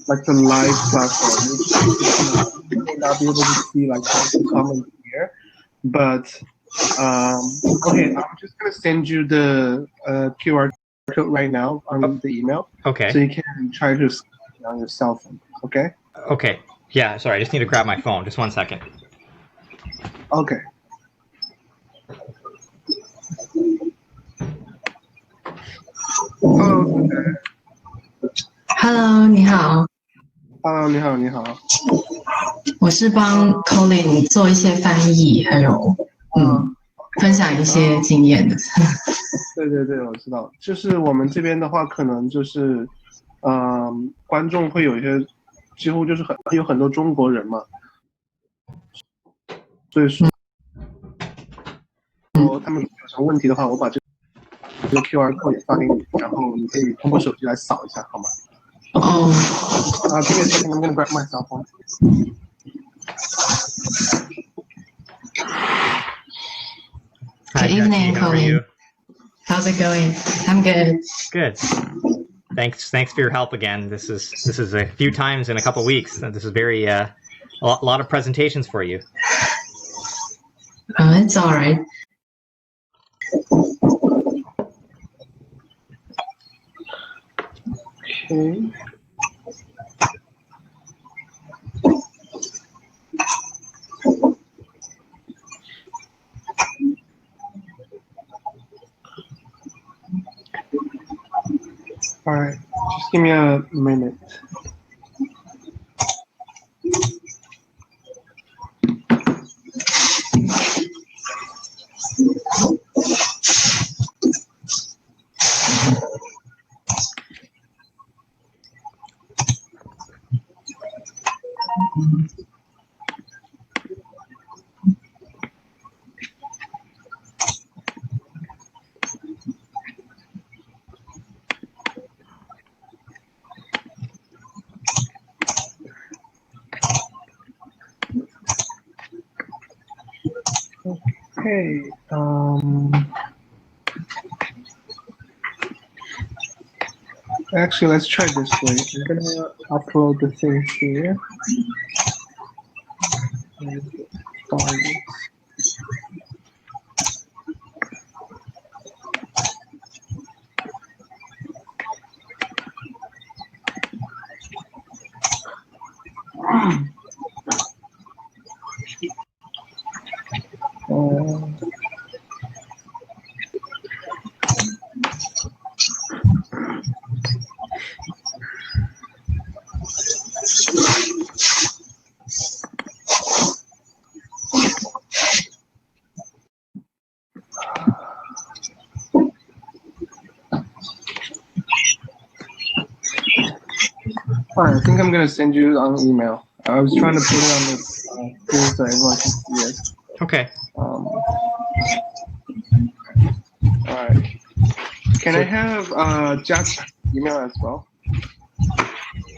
like the live platform, which you may not be able to see like the comments here, but okay, I'm just gonna send you the QR code right now on the email. Okay. So you can try to see it on your cell phone. Okay. Okay. Yeah. Sorry, I just need to grab my phone. Just 1 second. Okay. Hello， 你好。Hello， 你好，你好。我是帮 Colin 做一些翻译，还有分享一些经验的。对对对，我知道。就是我们这边的话，可能就是观众会有一些，几乎就是有很多中国人嘛，所以说他们有什么问题的话，我把这个 QR code 也发给你，然后你可以通过手机来扫一下，好吗？哦。Give me a second, I'm gonna grab my cell phone. Good evening, Colin. How's it going? I'm good. Good. Thanks for your help again. This is a few times in a couple weeks. This is very a lot of presentations for you. It's all right. Okay. All right, just give me a minute. Okay. Actually, let's try this way. I'm gonna upload the thing here. Alright, I think I'm gonna send you an email. I was trying to put it on the screen so everyone can see it. Okay. Alright. Can I have Jack's email as well?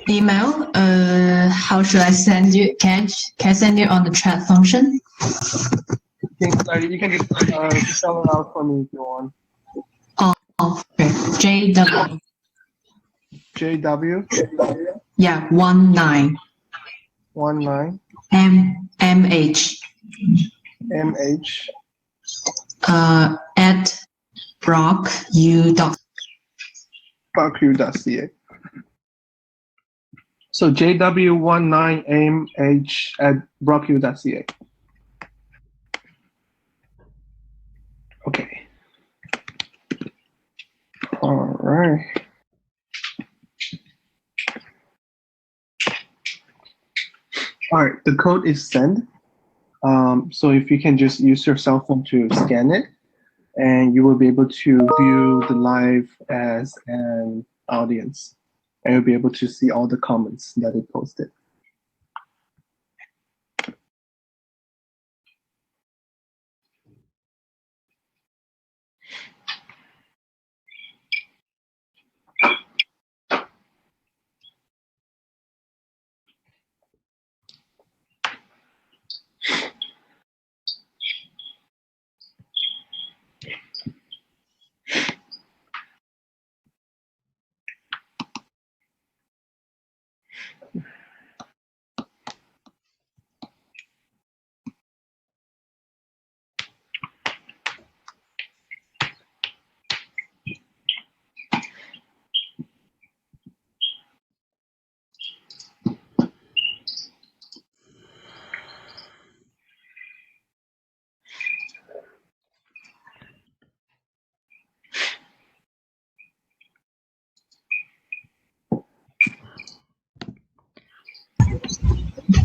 Email? How should I send you? Can I send you on the chat function? You can just spell it out for me if you want. Oh, okay. JW. JW? Yeah, 19. 19. MH. MH. At brocku.ca. So JW19MH at brocku.ca. Okay. All right. All right, the code is sent. So if you can just use your cell phone to scan it, and you will be able to view the live as an audience, and you'll be able to see all the comments that it posted.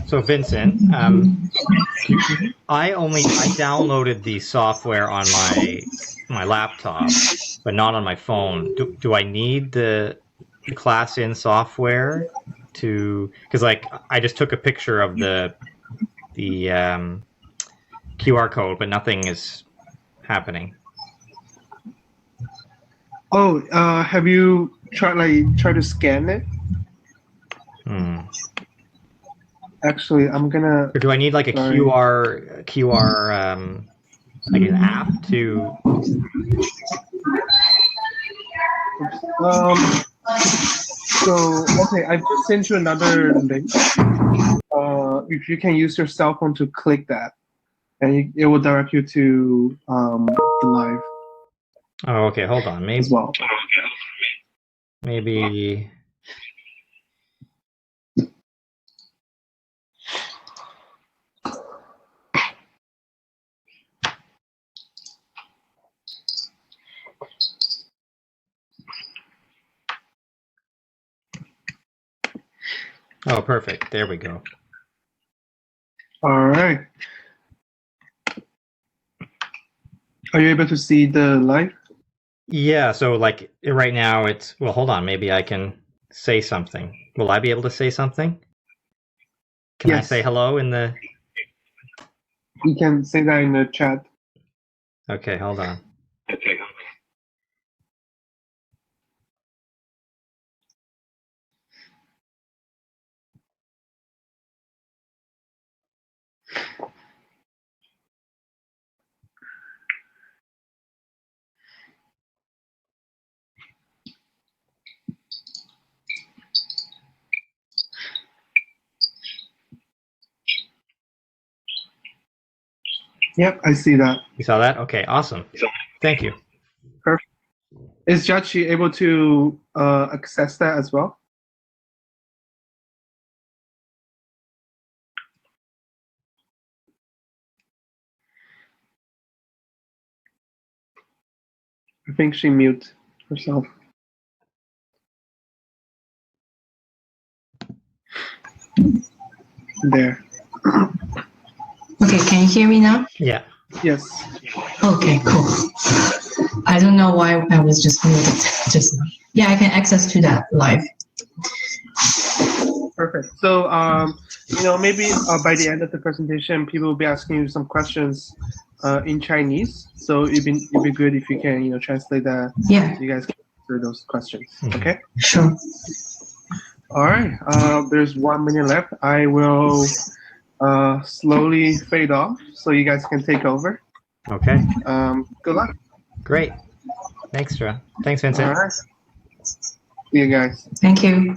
So Vincent, I downloaded the software on my laptop, but not on my phone. Do I need the class in software to? Because I just took a picture of the QR code, but nothing is happening. Oh, have you tried to scan it? Actually, I'm gonna. Or do I need like a QR like an app to? So okay, I just sent you another link. If you can use your cell phone to click that, and it will direct you to the live. Oh, okay. Hold on. Maybe. As well. Maybe. Oh, perfect. There we go. All right. Are you able to see the live? Yeah, so like right now it's, well, hold on, maybe I can say something. Will I be able to say something? Can I say hello in the... You can say that in the chat. Okay, hold on. Yep, I see that. You saw that? Okay, awesome. Thank you. Perfect. Is Jachi able to access that as well? I think she muted herself. There. Okay, can you hear me now? Yeah. Yes. Okay, cool. I don't know why I was just muted just now. Yeah, I can access to that live. Perfect. So, maybe by the end of the presentation, people will be asking you some questions in Chinese. So it'd be good if you can, translate that. Yeah. So you guys can answer those questions. Okay. Sure. All right. There's 1 minute left. I will slowly fade off so you guys can take over. Okay. Good luck. Great. Thanks, John. Thanks, Vincent. All right. See you guys. Thank you.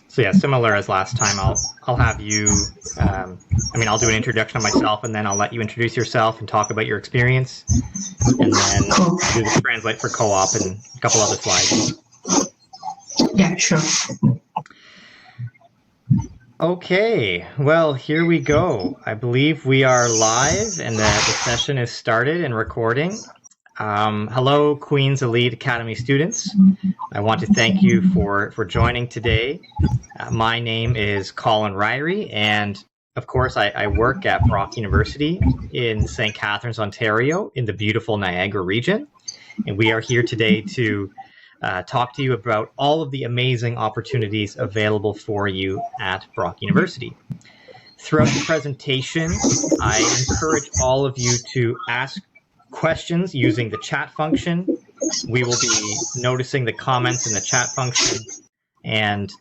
So yeah, similar as last time, I'll have you, I'll do an introduction of myself and then I'll let you introduce yourself and talk about your experience. And then do the translate for co-op and a couple other slides. Yeah, sure. Okay, well, here we go. I believe we are live and the session is started and recording. Hello, Queen's Elite Academy students. I want to thank you for joining today. My name is Colin Ryrie, and of course, I work at Brock University in St. Catharines, Ontario, in the beautiful Niagara region. And we are here today to talk to you about all of the amazing opportunities available for you at Brock University. Throughout the presentation, I encourage all of you to ask questions using the chat function. We will be noticing the comments in the chat function, and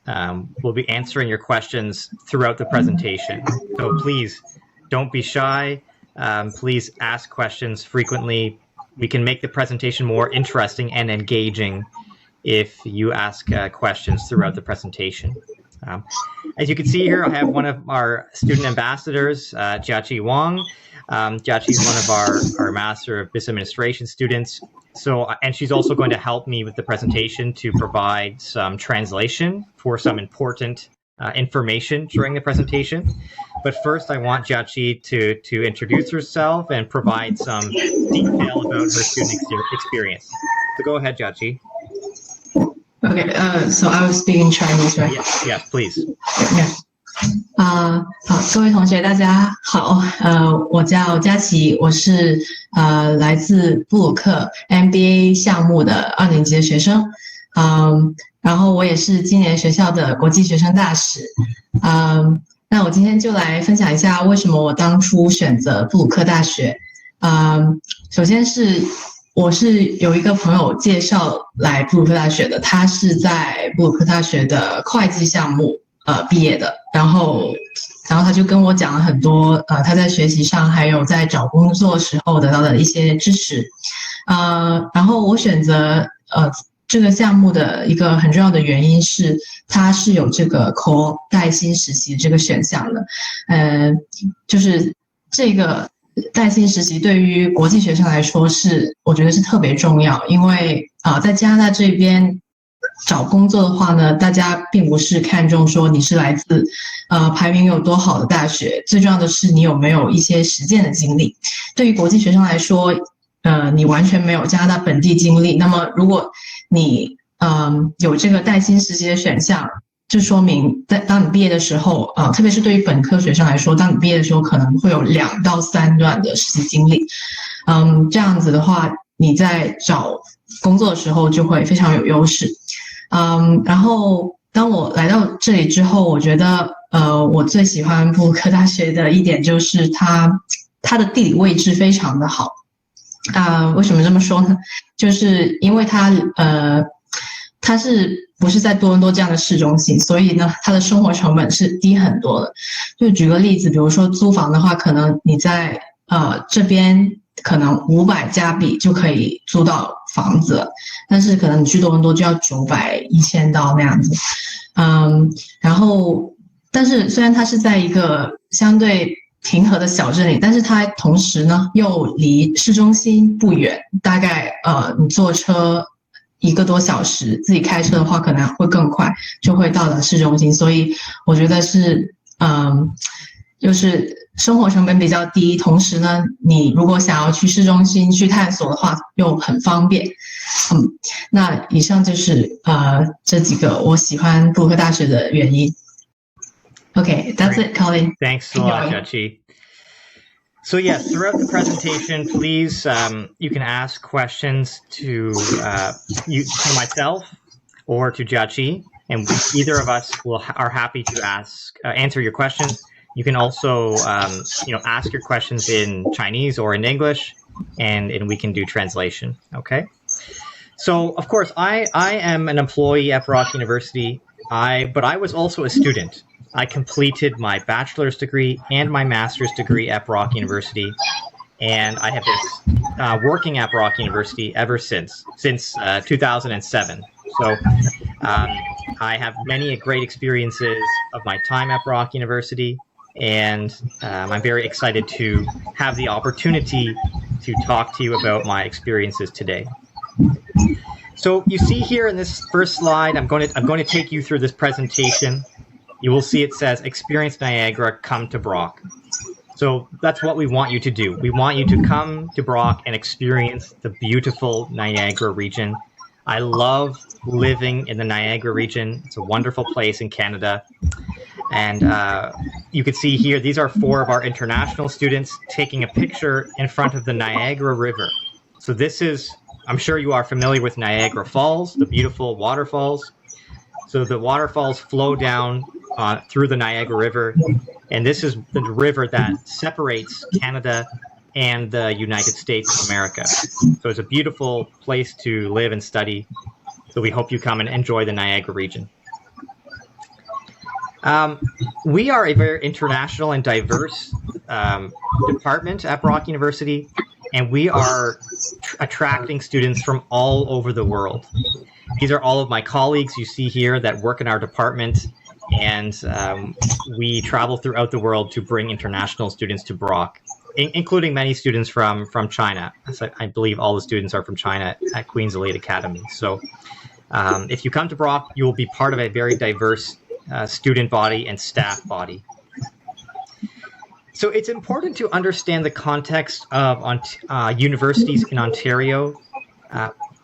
we'll be answering your questions throughout the presentation. So please don't be shy. Please ask questions frequently. We can make the presentation more interesting and engaging if you ask questions throughout the presentation. As you can see here, I have one of our student ambassadors, Jiaqi Wang. Jiaqi is one of our Master of Business Administration students. And she's also going to help me with the presentation to provide some translation for some important information during the presentation. But first, I want Jiaqi to introduce herself and provide some detail about her student experience. So go ahead, Jiaqi. Okay, so I will speak in Chinese, right? Yes, please. Yeah. 好，各位同学，大家好。我叫佳琪，我是来自布鲁克 MBA 项目的2年级的学生。然后我也是今年学校的国际学生大使。那我今天就来分享一下为什么我当初选择布鲁克大学。首先是我是有一个朋友介绍来布鲁克大学的，他是在布鲁克大学的会计项目毕业的，然后他就跟我讲了很多他在学习上还有在找工作时候得到的一些支持。然后我选择这个项目的一个很重要的原因是它是有这个 call 带薪实习这个选项的。就是这个带薪实习对于国际学生来说我觉得是特别重要，因为在加拿大这边找工作的话呢，大家并不是看重说你是来自排名有多好的大学，最重要的是你有没有一些实践的经历。对于国际学生来说，你完全没有加拿大本地经历，那么如果你有这个带薪实习的选项，就说明当你毕业的时候，特别是对于本科学生来说，当你毕业的时候可能会有2到3段的实习经历。这样子的话，你在找工作的时候就会非常有优势。然后当我来到这里之后，我觉得我最喜欢布鲁克大学的一点就是它的地理位置非常的好。为什么这么说呢？就是因为它是不是在多伦多这样的市中心，所以呢，它的生活成本是低很多的。就举个例子，比如说租房的话，可能你在这边可能500加币就可以租到房子了，但是可能你去多伦多就要900、1000刀那样子。然后，但是虽然它是在一个相对平和的小镇里，但是它同时呢又离市中心不远，大概你坐车1个多小时，自己开车的话可能会更快，就会到了市中心。所以我觉得是就是生活成本比较低，同时呢，你如果想要去市中心去探索的话，又很方便。那以上就是这几个我喜欢布鲁克大学的原因。Okay, that's it, Colin. Thanks a lot, Jiaqi. So yes, throughout the presentation, please, you can ask questions to myself or to Jiaqi, and either of us are happy to answer your questions. You can also, ask your questions in Chinese or in English, and we can do translation. Okay. So of course, I am an employee at Brock University. But I was also a student. I completed my bachelor's degree and my master's degree at Brock University, and I have been working at Brock University ever since 2007. So I have many great experiences of my time at Brock University, and I'm very excited to have the opportunity to talk to you about my experiences today. So you see here in this first slide, I'm going to take you through this presentation. You will see it says, Experience Niagara, come to Brock. So that's what we want you to do. We want you to come to Brock and experience the beautiful Niagara region. I love living in the Niagara region. It's a wonderful place in Canada. And you can see here, these are 4 of our international students taking a picture in front of the Niagara River. So this is, I'm sure you are familiar with Niagara Falls, the beautiful waterfalls. So the waterfalls flow down through the Niagara River, and this is the river that separates Canada and the United States of America. So it's a beautiful place to live and study. So we hope you come and enjoy the Niagara region. We are a very international and diverse department at Brock University, and we are attracting students from all over the world. These are all of my colleagues you see here that work in our department, and we travel throughout the world to bring international students to Brock, including many students from China. So I believe all the students are from China at Queen's Elite Academy. So if you come to Brock, you will be part of a very diverse student body and staff body. So it's important to understand the context of universities in Ontario.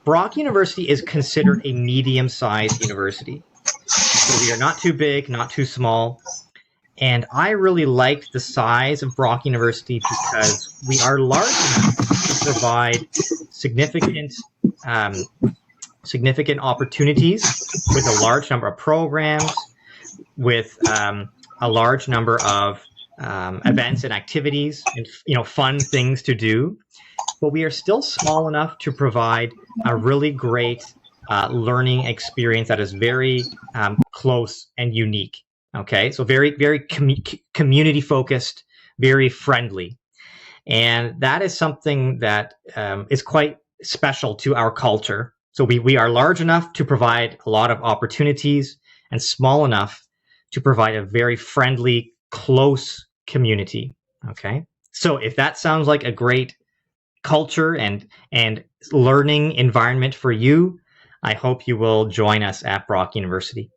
Brock University is considered a medium-sized university. So we are not too big, not too small. And I really liked the size of Brock University because we are large enough to provide significant opportunities with a large number of programs, with a large number of events and activities and fun things to do. But we are still small enough to provide a really great learning experience that is very close and unique. Okay, so very, very community focused, very friendly. And that is something that is quite special to our culture. So we are large enough to provide a lot of opportunities and small enough to provide a very friendly, close community. Okay, so if that sounds like a great culture and learning environment for you, I hope you will join us at Brock University.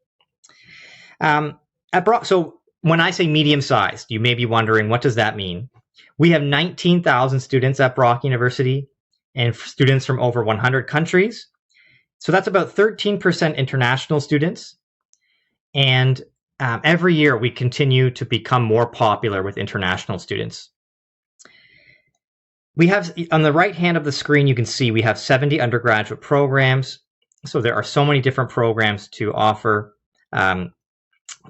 At Brock, so when I say medium-sized, you may be wondering, what does that mean? We have 19,000 students at Brock University and students from over 100 countries. So that's about 13% international students. And every year we continue to become more popular with international students. We have, on the right hand of the screen, you can see we have 70 undergraduate programs. So there are so many different programs to offer.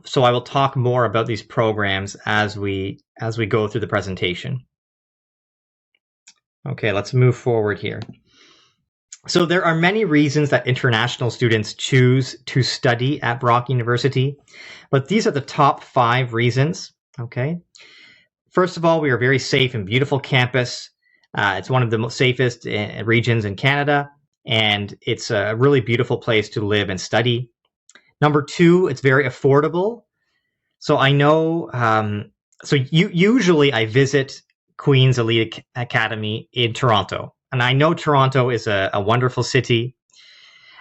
So I will talk more about these programs as we go through the presentation. Okay, let's move forward here. So there are many reasons that international students choose to study at Brock University, but these are the top 5 reasons. Okay. First of all, we are a very safe and beautiful campus. It's one of the most safest regions in Canada, and it's a really beautiful place to live and study. Number 2, it's very affordable. So I know, usually I visit Queen's Elite Academy in Toronto. And I know Toronto is a wonderful city,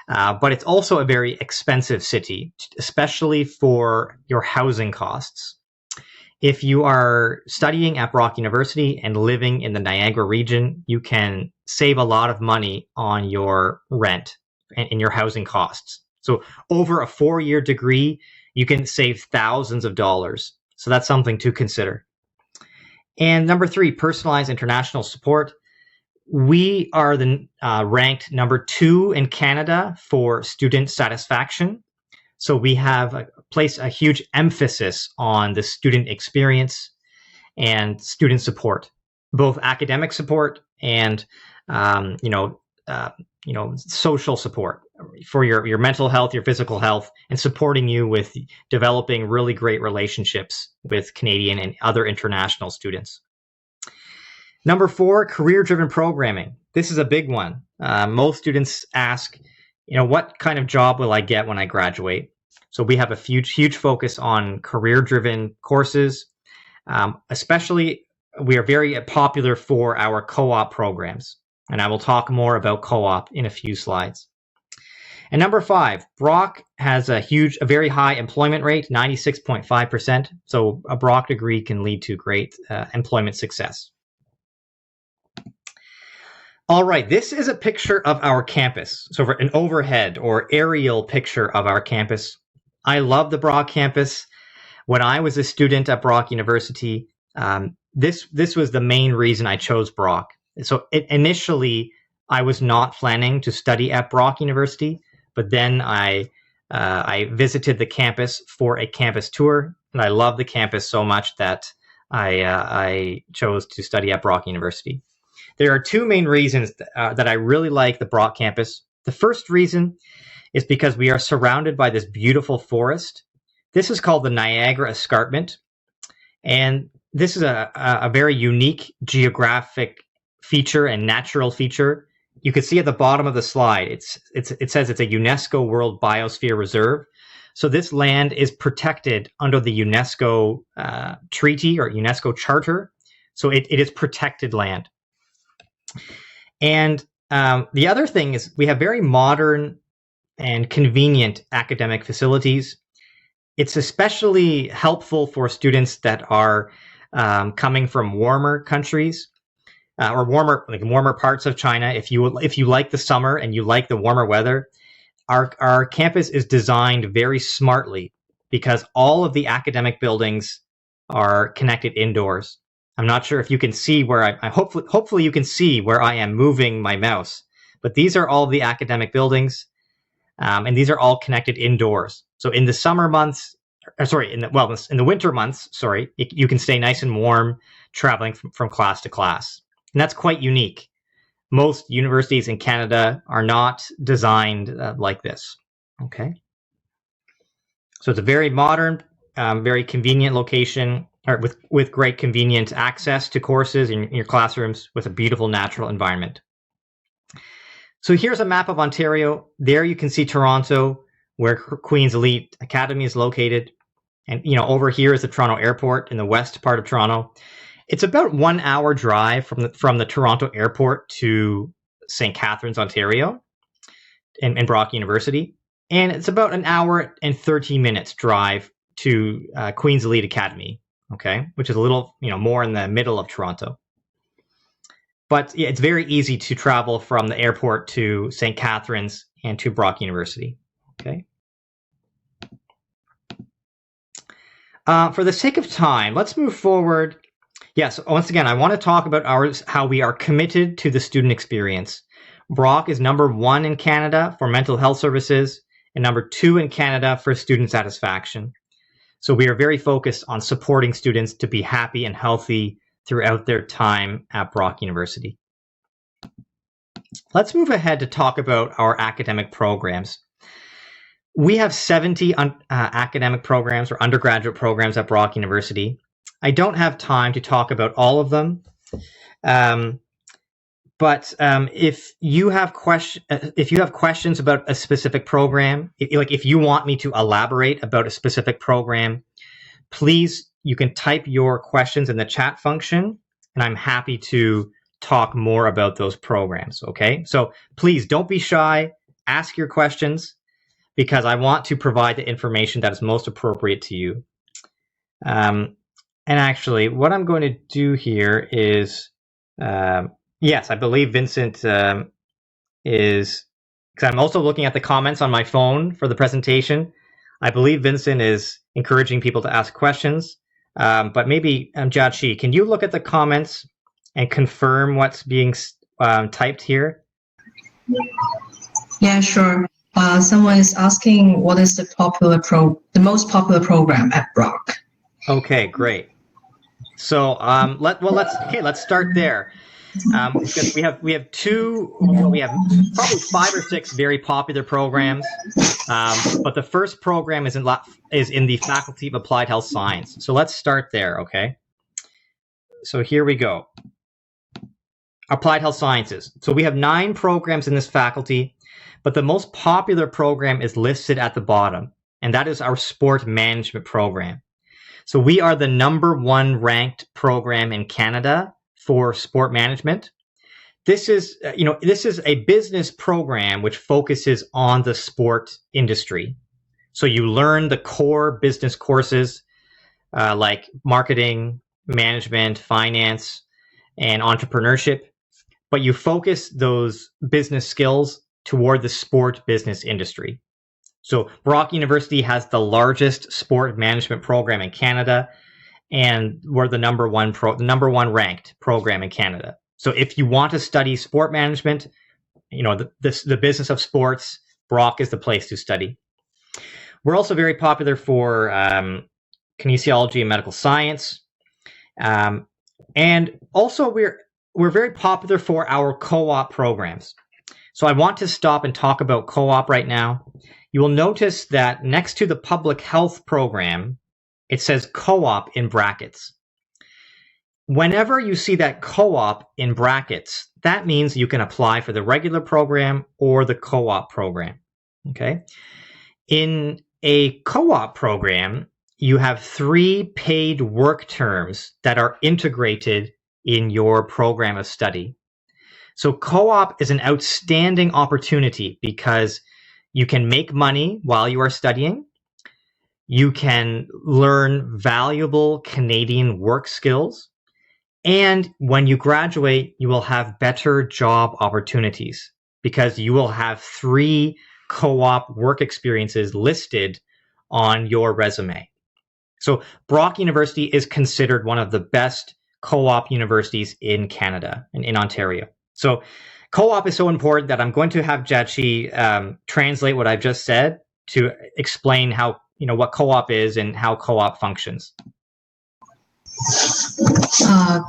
but it's also a very expensive city, especially for your housing costs. If you are studying at Brock University and living in the Niagara region, you can save a lot of money on your rent and in your housing costs. So over a 4-year degree, you can save thousands of dollars. So that's something to consider. And number 3, personalized international support. We are ranked number 2 in Canada for student satisfaction. So we have placed a huge emphasis on the student experience and student support, both academic support and social support for your mental health, your physical health, and supporting you with developing really great relationships with Canadian and other international students. Number 4, career-driven programming. This is a big one. Most students ask, what kind of job will I get when I graduate? So we have a huge focus on career-driven courses. Especially, we are very popular for our co-op programs. And I will talk more about co-op in a few slides. And number 5, Brock has a very high employment rate, 96.5%. So a Brock degree can lead to great employment success. All right, this is a picture of our campus. So for an overhead or aerial picture of our campus. I love the Brock campus. When I was a student at Brock University, this was the main reason I chose Brock. So initially, I was not planning to study at Brock University, but then I visited the campus for a campus tour, and I love the campus so much that I chose to study at Brock University. There are 2 main reasons that I really like the Brock campus. The first reason is because we are surrounded by this beautiful forest. This is called the Niagara Escarpment, and this is a very unique geographic feature and natural feature. You can see at the bottom of the slide, it says it's a UNESCO World Biosphere Reserve. So this land is protected under the UNESCO treaty or UNESCO charter. So it is protected land. And the other thing is we have very modern and convenient academic facilities. It's especially helpful for students that are coming from warmer countries or warmer parts of China. If you like the summer and you like the warmer weather, our campus is designed very smartly because all of the academic buildings are connected indoors. I'm not sure if you can see where hopefully you can see where I am moving my mouse, but these are all the academic buildings, and these are all connected indoors. So in the summer months, in the winter months, you can stay nice and warm traveling from class to class. And that's quite unique. Most universities in Canada are not designed like this. Okay. So it's a very modern, very convenient location, or with great convenient access to courses in your classrooms with a beautiful natural environment. So here's a map of Ontario. There you can see Toronto, where Queen's Elite Academy is located. And, over here is the Toronto Airport in the west part of Toronto. It's about 1 hour drive from the Toronto Airport to St. Catharines, Ontario, and Brock University. And it's about 1 hour and 30 minutes drive to Queen's Elite Academy, okay, which is a little, more in the middle of Toronto. But yeah, it's very easy to travel from the airport to St. Catharines and to Brock University, okay. For the sake of time, let's move forward. Yes, once again, I want to talk about how we are committed to the student experience. Brock is number 1 in Canada for mental health services and number 2 in Canada for student satisfaction. So we are very focused on supporting students to be happy and healthy throughout their time at Brock University. Let's move ahead to talk about our academic programs. We have 70 academic programs or undergraduate programs at Brock University. I don't have time to talk about all of them, but if you have questions about a specific program, if you want me to elaborate about a specific program, please, you can type your questions in the chat function, and I'm happy to talk more about those programs. Okay, so please don't be shy. Ask your questions, because I want to provide the information that is most appropriate to you. And actually, what I'm going to do here is, yes, I believe Vincent is, because I'm also looking at the comments on my phone for the presentation. I believe Vincent is encouraging people to ask questions. But maybe, Jiaqi, can you look at the comments and confirm what's being typed here? Yeah, sure. Someone is asking what is the most popular program at Brock. Okay, great. So let's start there. Because we have probably 5 or 6 very popular programs, but the first program is in the Faculty of Applied Health Science. So let's start there, okay? So here we go. Applied Health Sciences. So we have 9 programs in this faculty, but the most popular program is listed at the bottom, and that is our Sport Management program. So we are the number 1 ranked program in Canada for sport management. This is a business program which focuses on the sport industry. So you learn the core business courses like marketing, management, finance, and entrepreneurship, but you focus those business skills toward the sport business industry. So Brock University has the largest sport management program in Canada, and we're the number one ranked program in Canada. So if you want to study sport management, the business of sports, Brock is the place to study. We're also very popular for kinesiology and medical science, and also we're very popular for our co-op programs. So I want to stop and talk about co-op right now. you will notice that next to the public health program, it says co-op in brackets. Whenever you see that co-op in brackets, that means you can apply for the regular program or the co-op program. Okay. In a co-op program, you have 3 paid work terms that are integrated in your program of study. So co-op is an outstanding opportunity because you can make money while you are studying. You can learn valuable Canadian work skills. And when you graduate, you will have better job opportunities because you will have 3 co-op work experiences listed on your resume. So Brock University is considered one of the best co-op universities in Canada and in Ontario. So co-op is so important that I'm going to have Jiaqi translate what I've just said to explain how, what co-op is and how co-op functions.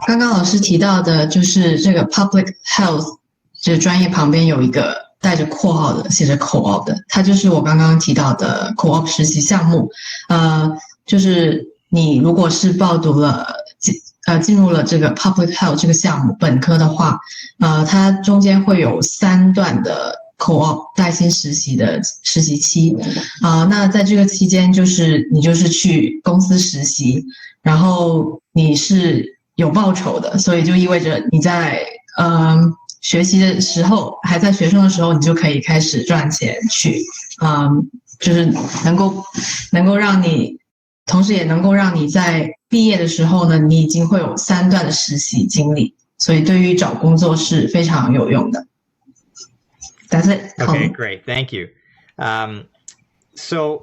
刚刚老师提到的就是这个 public health 这个专业旁边有一个带着括号的写着 co-op 的，它就是我刚刚提到的 co-op 实习项目。就是你如果是报读了进入了这个 public health 这个项目本科的话，它中间会有3段的 co-op 带薪实习的实习期。那在这个期间你就是去公司实习，然后你是有报酬的，所以就意味着你在学习的时候，还在学生的时候，你就可以开始赚钱去，就是能够让你，同时也能够让你在毕业的时候呢，你已经会有3段的实习经历，所以对于找工作是非常有用的。That's it. Okay, great. Thank you. So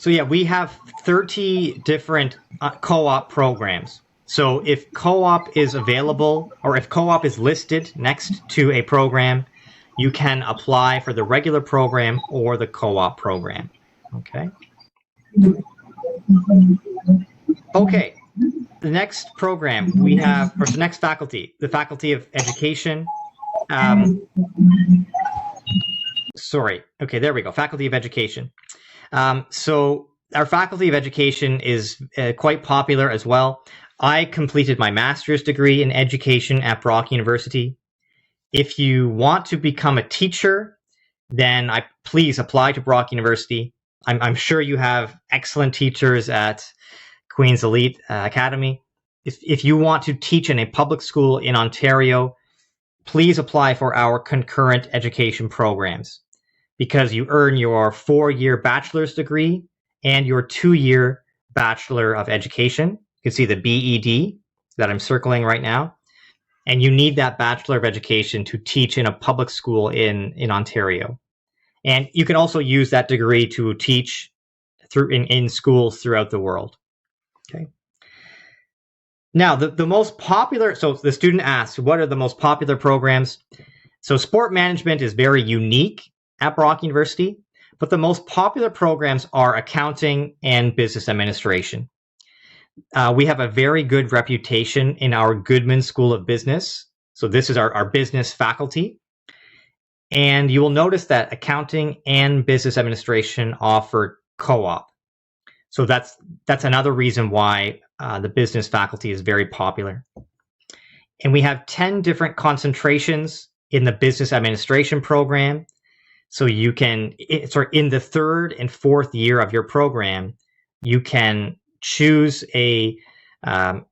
yeah, we have 30 different co-op programs. So if co-op is available or if co-op is listed next to a program, you can apply for the regular program or the co-op program. Okay. Okay. The next program we have, or the next faculty, the Faculty of Education. Sorry. Okay, there we go. Faculty of Education. So our Faculty of Education is quite popular as well. I completed my master's degree in education at Brock University. If you want to become a teacher, then please apply to Brock University. I'm sure you have excellent teachers at Queen's Elite Academy. If you want to teach in a public school in Ontario, please apply for our concurrent education programs because you earn your 4-year bachelor's degree and your 2-year Bachelor of Education. You can see the BED that I'm circling right now. And you need that Bachelor of Education to teach in a public school in Ontario. And you can also use that degree to teach in schools throughout the world. Okay. Now, the most popular, so the student asks, what are the most popular programs? So sport management is very unique at Brock University, but the most popular programs are accounting and business administration. We have a very good reputation in our Goodman School of Business. So this is our business faculty. And you will notice that accounting and business administration offer co-op. So that's another reason why the business faculty is very popular. And we have 10 different concentrations in the business administration program. So you can, in the 3rd and 4th year of your program, you can choose a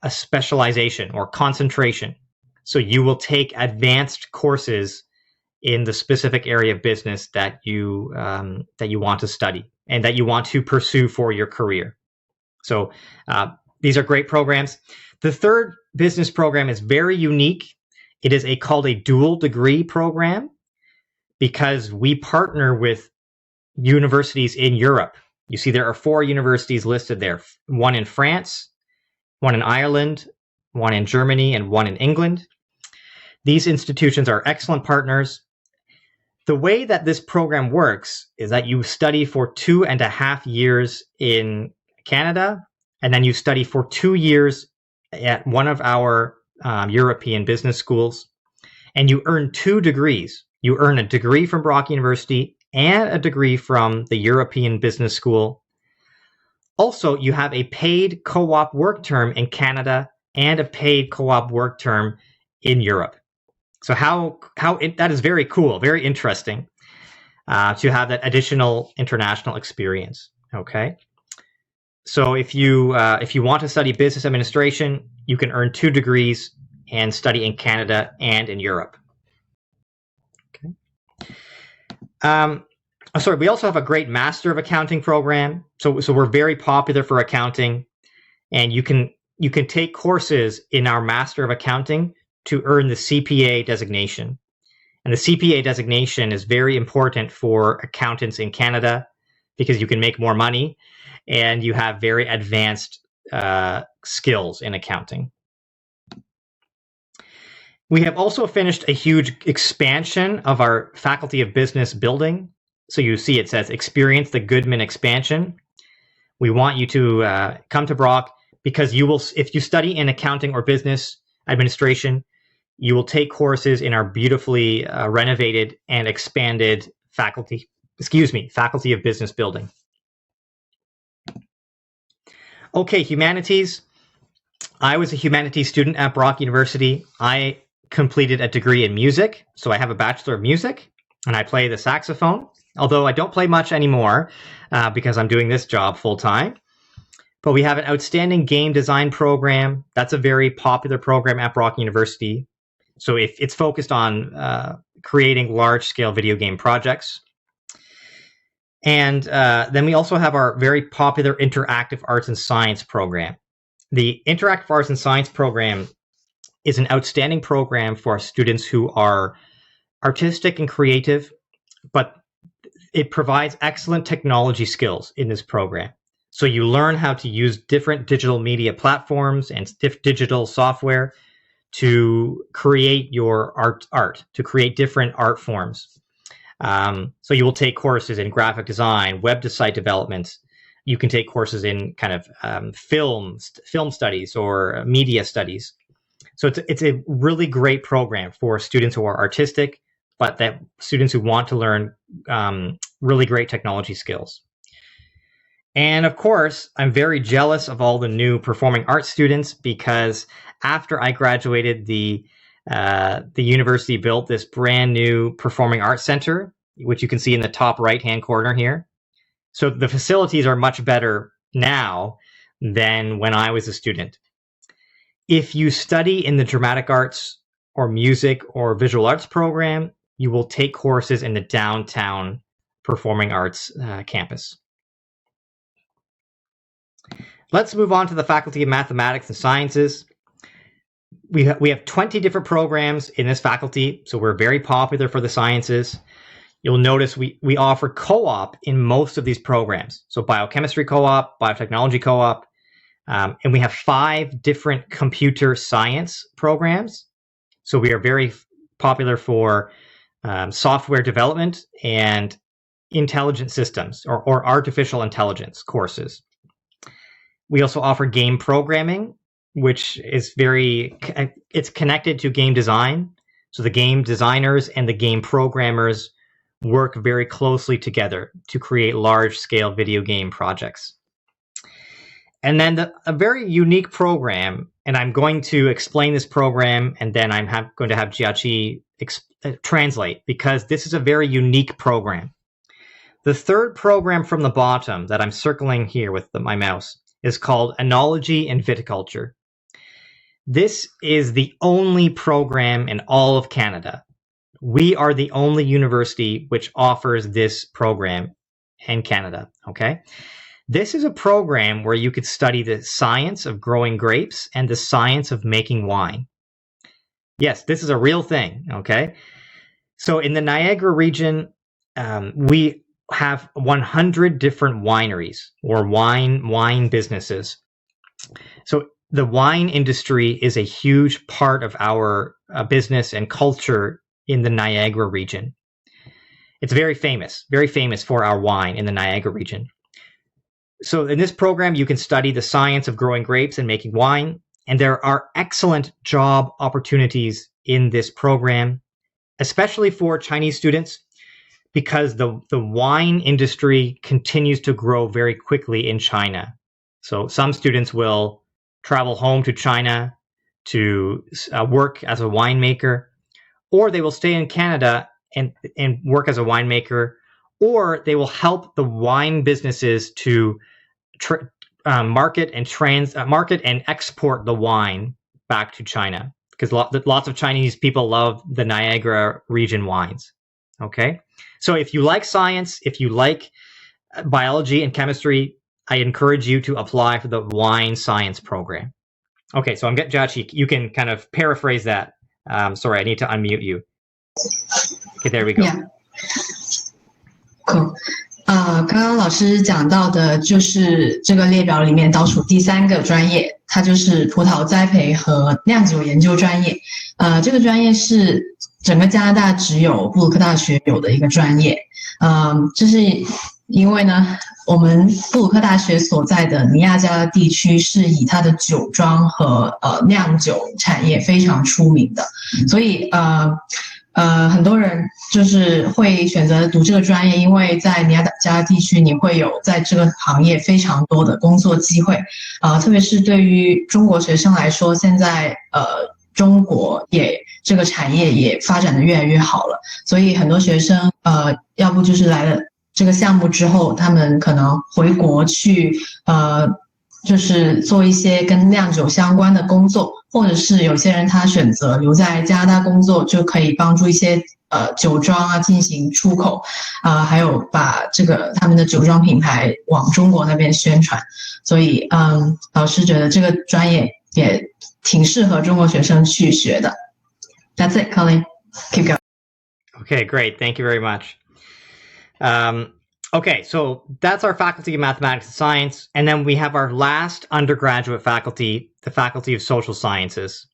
specialization or concentration. So you will take advanced courses in the specific area of business that you want to study and that you want to pursue for your career. So these are great programs. The 3rd business program is very unique. It is called a dual degree program because we partner with universities in Europe. You see, there are 4 universities listed there, 1 in France, 1 in Ireland, 1 in Germany, and 1 in England. These institutions are excellent partners. The way that this program works is that you study for 2.5 years in Canada, and then you study for 2 years at one of our European business schools, and you earn 2 degrees. You earn a degree from Brock University and a degree from the European Business School. Also, you have a paid co-op work term in Canada and a paid co-op work term in Europe. So that is very cool, very interesting to have that additional international experience. Okay. So if you want to study business administration, you can earn 2 degrees and study in Canada and in Europe. Okay. We also have a great Master of Accounting program. So we're very popular for accounting, and you can take courses in our Master of Accounting to earn the CPA designation. And the CPA designation is very important for accountants in Canada because you can make more money and you have very advanced skills in accounting. We have also finished a huge expansion of our Faculty of Business building. So you see it says experience the Goodman expansion. We want you to come to Brock because if you study in accounting or business administration, you will take courses in our beautifully renovated and expanded Faculty of Business building. Okay, humanities. I was a humanities student at Brock University. I completed a degree in music, so I have a Bachelor of Music, and I play the saxophone, although I don't play much anymore because I'm doing this job full time. But we have an outstanding game design program. That's a very popular program at Brock University. So it's focused on creating large-scale video game projects. And then we also have our very popular Interactive Arts and Science program. The Interactive Arts and Science program is an outstanding program for students who are artistic and creative, but it provides excellent technology skills in this program. So you learn how to use different digital media platforms and digital software to create your art, to create different art forms. So you will take courses in graphic design, web-to-site development. You can take courses in kind of film studies or media studies. So it's a really great program for students who are artistic, but that students who want to learn really great technology skills. And of course, I'm very jealous of all the new performing arts students because after I graduated, the university built this brand new performing arts center, which you can see in the top right-hand corner here. So the facilities are much better now than when I was a student. If you study in the dramatic arts or music or visual arts program, you will take courses in the downtown performing arts campus. Let's move on to the Faculty of Mathematics and Sciences. We have 20 different programs in this faculty, so we're very popular for the sciences. You'll notice we offer co-op in most of these programs. So biochemistry co-op, biotechnology co-op, and we have 5 different computer science programs. So we are very popular for software development and intelligent systems or artificial intelligence courses. We also offer game programming, which is it's connected to game design. So the game designers and the game programmers work very closely together to create large-scale video game projects. And then a very unique program, and I'm going to explain this program, and then I'm going to have Jiaqi translate, because this is a very unique program. The third program from the bottom that I'm circling here with my mouse is called Enology and Viticulture. This is the only program in all of Canada. We are the only university which offers this program in Canada, okay? This is a program where you could study the science of growing grapes and the science of making wine. Yes, this is a real thing, okay? So in the Niagara region, we have 100 different wineries or wine businesses. So the wine industry is a huge part of our business and culture in the Niagara region. It's very famous for our wine in the Niagara region. So in this program, you can study the science of growing grapes and making wine, and there are excellent job opportunities in this program, especially for Chinese students, because the wine industry continues to grow very quickly in China. So some students will travel home to China to work as a winemaker, or they will stay in Canada and work as a winemaker, or they will help the wine businesses to market and export the wine back to China, because lots of Chinese people love the Niagara region wines. Okay, so if you like science, if you like biology and chemistry, I encourage you to apply for the wine science program. Okay, so I'm getting Jiaqi. You can kind of paraphrase that. Sorry, I need to unmute you. Okay, there we go. Yeah. Cool. 刚刚老师讲到的就是这个列表里面倒数第3个专业，它就是葡萄栽培和酿酒研究专业。这个专业是整个加拿大只有布鲁克大学有的一个专业。这是因为呢，我们布鲁克大学所在的尼亚加拉地区是以它的酒庄和酿酒产业非常出名的，所以很多人就是会选择读这个专业，因为在尼亚加拉地区你会有在这个行业非常多的工作机会，特别是对于中国学生来说，现在中国这个产业也发展的越来越好了，所以很多学生要不就是来了这个项目之后，他们可能回国去就是做一些跟酿酒相关的工作，或者是有些人他选择留在加拿大工作，就可以帮助一些酒庄啊进行出口还有把这个他们的酒庄品牌往中国那边宣传，所以老师觉得这个专业也挺适合中国学生去学的。That's it, Colin. Keep going. Okay, great. Thank you very much. Okay, so that's our Faculty of Mathematics and Science, and then we have our last undergraduate faculty, the Faculty of Social Sciences.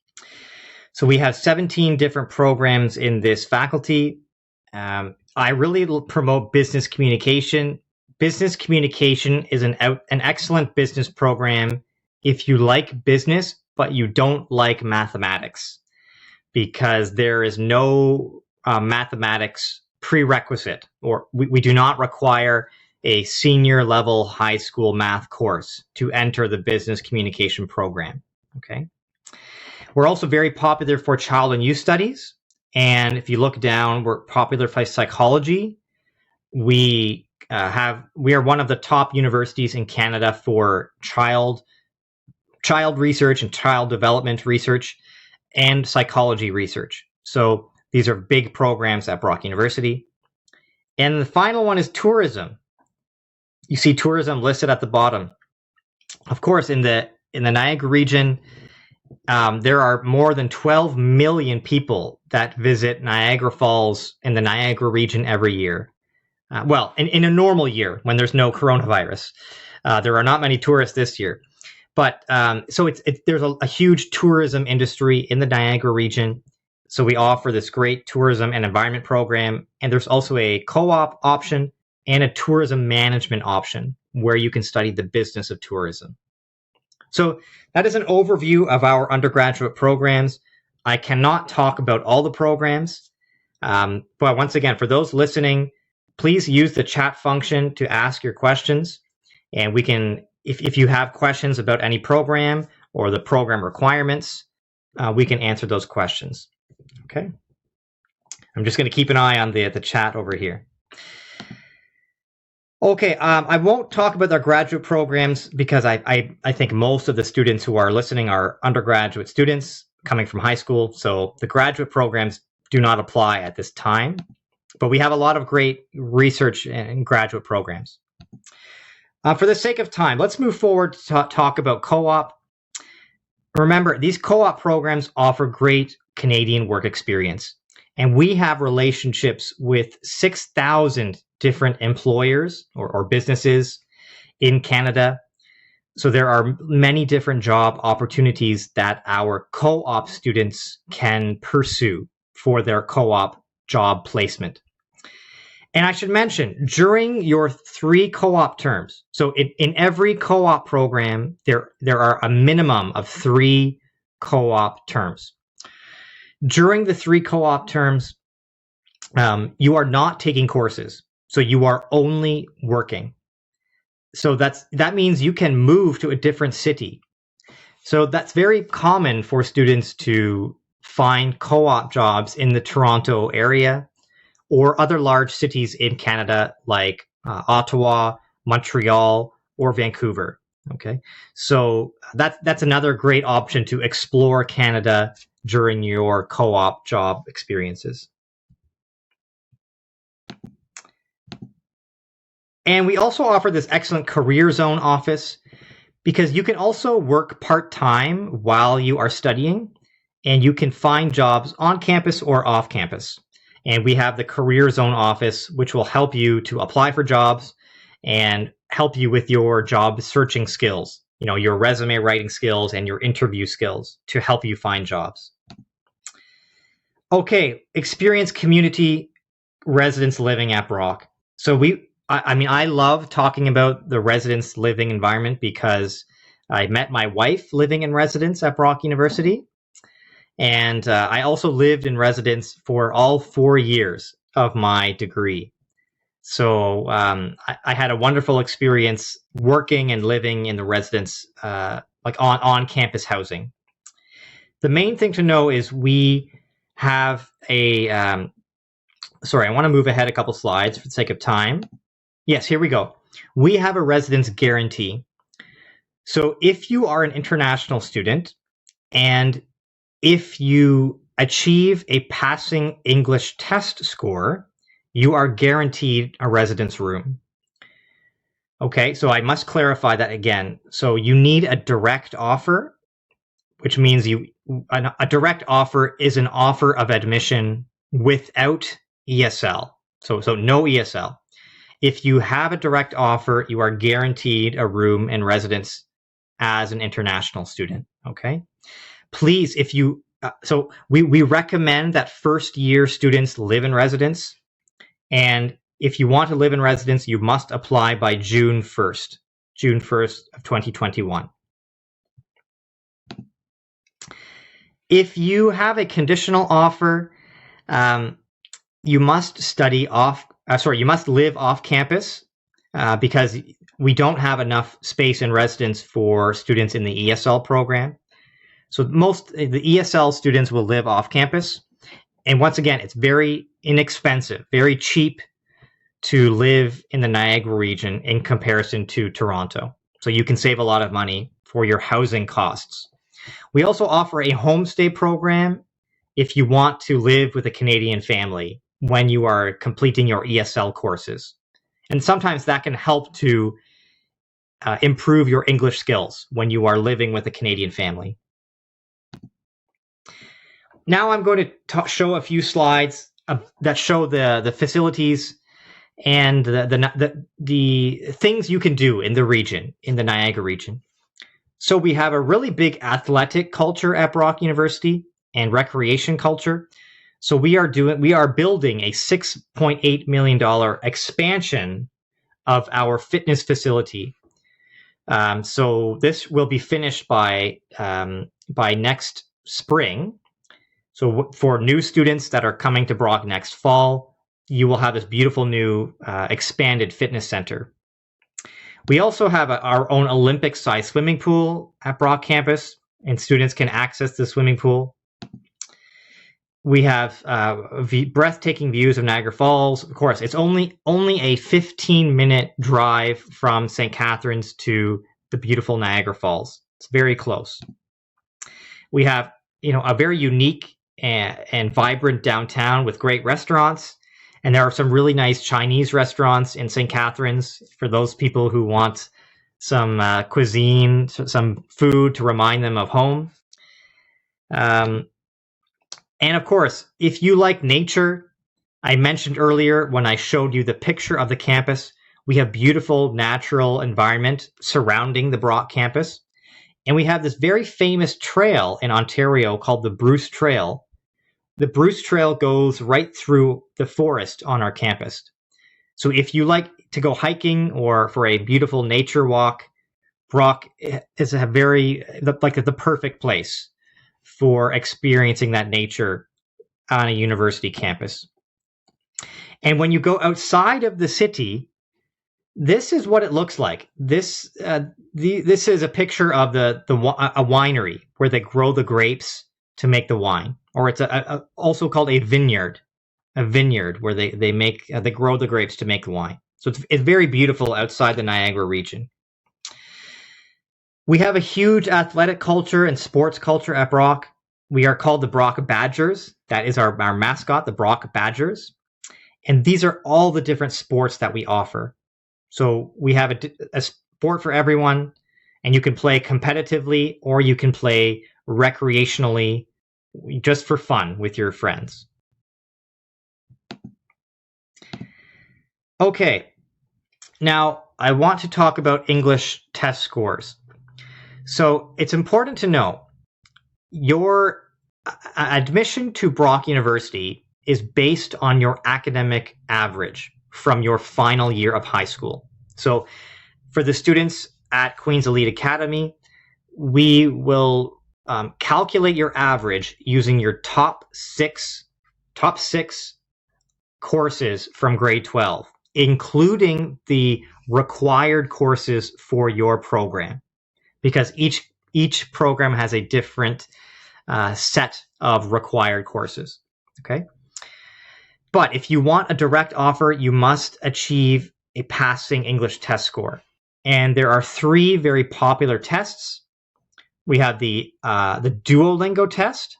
So we have 17 different programs in this faculty. I really promote business communication. Business communication is an excellent business program if you like business, but you don't like mathematics, because there is no mathematics prerequisite, or we do not require a senior level high school math course to enter the business communication program. Okay. We're also very popular for child and youth studies. And if you look down, we're popular for psychology. We are one of the top universities in Canada for child research and child development research and psychology research. So these are big programs at Brock University. And the final one is tourism. You see tourism listed at the bottom. Of course, in the Niagara region, there are more than 12 million people that visit Niagara Falls in the Niagara region every year. Well, in a normal year, when there's no coronavirus. There are not many tourists this year. But so there's a huge tourism industry in the Niagara region. So we offer this great tourism and environment program. And there's also a co-op option and a tourism management option where you can study the business of tourism. So that is an overview of our undergraduate programs. I cannot talk about all the programs. But once again, for those listening, please use the chat function to ask your questions. And we can, if you have questions about any program or the program requirements, we can answer those questions. Okay. I'm just going to keep an eye on the chat over here. Okay, I won't talk about our graduate programs because I think most of the students who are listening are undergraduate students coming from high school. So the graduate programs do not apply at this time. But we have a lot of great research and graduate programs. For the sake of time, let's move forward to talk about co-op. Remember, these co-op programs offer great Canadian work experience. And we have relationships with 6,000 different employers or businesses in Canada. So there are many different job opportunities that our co-op students can pursue for their co-op job placement. And I should mention, during your 3 co-op terms, so in every co-op program, there are a minimum of 3 co-op terms. During the 3 co-op terms, you are not taking courses. So you are only working. So that means you can move to a different city. So that's very common for students to find co-op jobs in the Toronto area or other large cities in Canada like Ottawa, Montreal, or Vancouver. Okay, so that's another great option to explore Canada during your co-op job experiences. And we also offer this excellent career zone office because you can also work part-time while you are studying, and you can find jobs on campus or off campus. And we have the career zone office, which will help you to apply for jobs and help you with your job searching skills, your resume writing skills and your interview skills to help you find jobs. Okay, experience community residents living at Brock. So I love talking about the residence living environment because I met my wife living in residence at Brock University. And I also lived in residence for all 4 years of my degree. So I had a wonderful experience working and living in the residence, like on-campus housing. The main thing to know is we have I want to move ahead a couple slides for the sake of time. Yes, here we go. We have a residence guarantee. So if you are an international student and if you achieve a passing English test score, you are guaranteed a residence room. Okay, so I must clarify that again. So you need a direct offer, which means a direct offer is an offer of admission without ESL. So no ESL. If you have a direct offer, you are guaranteed a room in residence as an international student. Okay. Please, if you we recommend that first year students live in residence, and if you want to live in residence, you must apply by June 1st of 2021. If you have a conditional offer, you must you must live off campus because we don't have enough space in residence for students in the ESL program. So the ESL students will live off campus. And once again, it's very inexpensive, very cheap to live in the Niagara region in comparison to Toronto. So you can save a lot of money for your housing costs. We also offer a homestay program if you want to live with a Canadian family when you are completing your ESL courses. And sometimes that can help to improve your English skills when you are living with a Canadian family. Now I'm going to show a few slides that show the facilities and the things you can do in the region, in the Niagara region. So we have a really big athletic culture at Brock University and recreation culture. So we are building a $6.8 million expansion of our fitness facility. So this will be finished by next spring. So for new students that are coming to Brock next fall, you will have this beautiful new expanded fitness center. We also have our own Olympic-sized swimming pool at Brock campus, and students can access the swimming pool. We have breathtaking views of Niagara Falls. Of course, it's only a 15-minute drive from St. Catharines to the beautiful Niagara Falls. It's very close. We have, a very unique and vibrant downtown with great restaurants. And there are some really nice Chinese restaurants in St. Catharines for those people who want some cuisine, some food to remind them of home. And of course, if you like nature, I mentioned earlier when I showed you the picture of the campus, we have beautiful natural environment surrounding the Brock campus. And we have this very famous trail in Ontario called the Bruce Trail. The Bruce Trail goes right through the forest on our campus. So if you like to go hiking or for a beautiful nature walk, Brock is the perfect place for experiencing that nature on a university campus. And when you go outside of the city, this is what it looks like. This is a picture of a winery where they grow the grapes to make the wine, or it's also called a vineyard where they grow the grapes to make the wine. So it's very beautiful outside the Niagara region. We have a huge athletic culture and sports culture at Brock. We are called the Brock Badgers. That is our mascot, the Brock Badgers. And these are all the different sports that we offer. So we have a sport for everyone, and you can play competitively or you can play recreationally, just for fun with your friends. Okay, now I want to talk about English test scores. So it's important to know your admission to Brock University is based on your academic average from your final year of high school. So for the students at Queen's Elite Academy, we will calculate your average using your top six courses from grade 12, including the required courses for your program, because each program has a different set of required courses. Okay. But if you want a direct offer, you must achieve a passing English test score. And there are 3 very popular tests. We have the Duolingo test.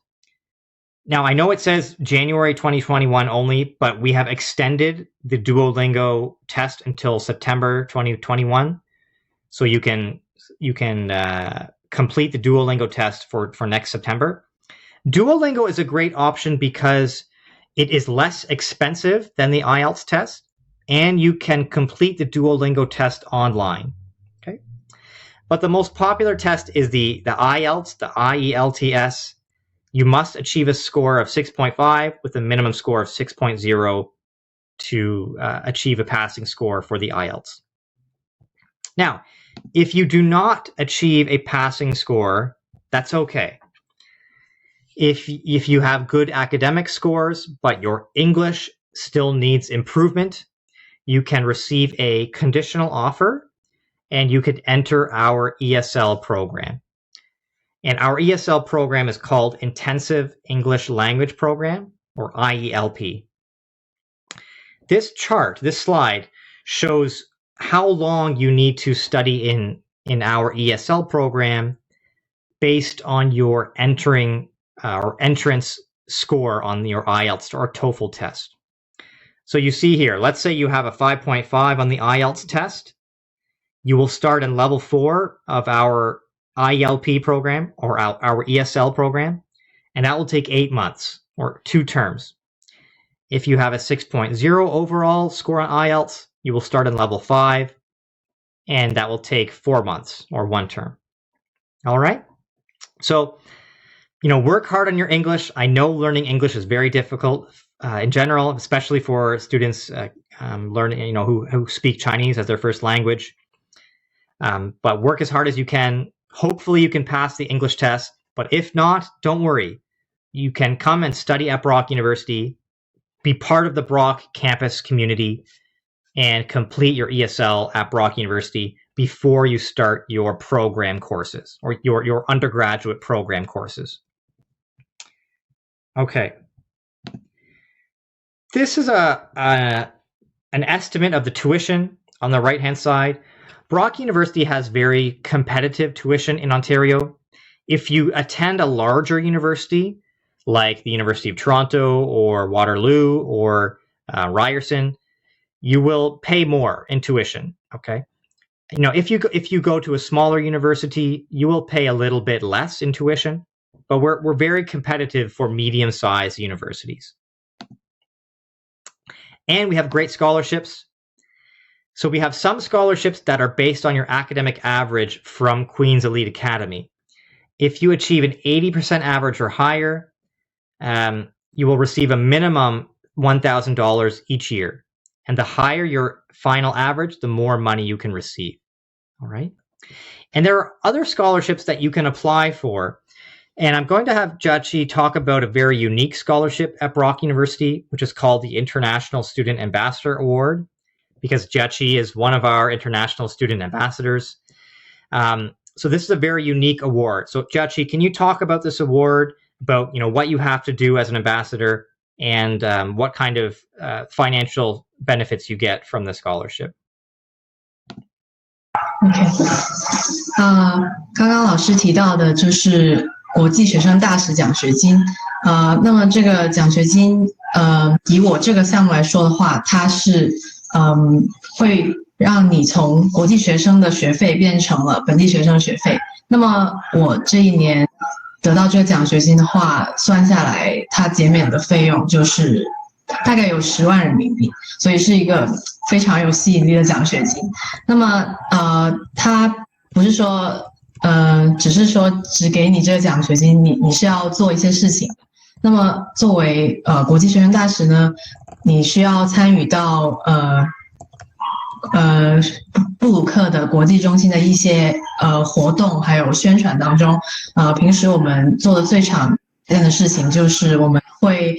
Now, I know it says January 2021 only, but we have extended the Duolingo test until September 2021. So you can complete the Duolingo test for next September. Duolingo is a great option because it is less expensive than the IELTS test, and you can complete the Duolingo test online. Okay, but the most popular test is the IELTS, the IELTS. You must achieve a score of 6.5 with a minimum score of 6.0 to achieve a passing score for the IELTS. Now, if you do not achieve a passing score, that's okay. If you have good academic scores, but your English still needs improvement, you can receive a conditional offer and you could enter our ESL program. And our ESL program is called Intensive English Language Program, or IELP. This slide shows how long you need to study in our ESL program based on your entrance score on your IELTS or TOEFL test. So you see here, let's say you have a 5.5 on the IELTS test. You will start in level 4 of our IELP program or our ESL program, and that will take 8 months or 2 terms. If you have a 6.0 overall score on IELTS, you will start in level 5, and that will take 4 months or 1 term. All right? So, work hard on your English. I know learning English is very difficult in general, especially for students learning, who speak Chinese as their first language. But work as hard as you can. Hopefully you can pass the English test. But if not, don't worry. You can come and study at Brock University, be part of the Brock campus community, and complete your ESL at Brock University before you start your program courses or your undergraduate program courses. Okay. This is an estimate of the tuition on the right-hand side. Brock University has very competitive tuition in Ontario. If you attend a larger university, like the University of Toronto or Waterloo or Ryerson, you will pay more in tuition. Okay. If you go to a smaller university, you will pay a little bit less in tuition, but we're very competitive for medium-sized universities. And we have great scholarships. So we have some scholarships that are based on your academic average from Queen's Elite Academy. If you achieve an 80% average or higher, you will receive a minimum $1,000 each year. And the higher your final average, the more money you can receive. All right. And there are other scholarships that you can apply for. And I'm going to have Jiaqi talk about a very unique scholarship at Brock University, which is called the International Student Ambassador Award, because Jiaqi is one of our international student ambassadors. So this is a very unique award. So Jiaqi, can you talk about this award, about what you have to do as an ambassador, and what kind of financial benefits you get from the scholarship? OK， 刚刚老师提到的就是国际学生大使奖学金。那么这个奖学金，以我这个项目来说的话，它是会让你从国际学生的学费变成了本地学生学费。那么我这一年得到这个奖学金的话，算下来它减免的费用就是大概有10万人民币，所以是一个非常有吸引力的奖学金。那么它不是说只是说只给你这个奖学金，你是要做一些事情。那么作为国际学生大使呢，你需要参与到布鲁克的国际中心的一些活动还有宣传当中。平时我们做的最常见的事情就是我们会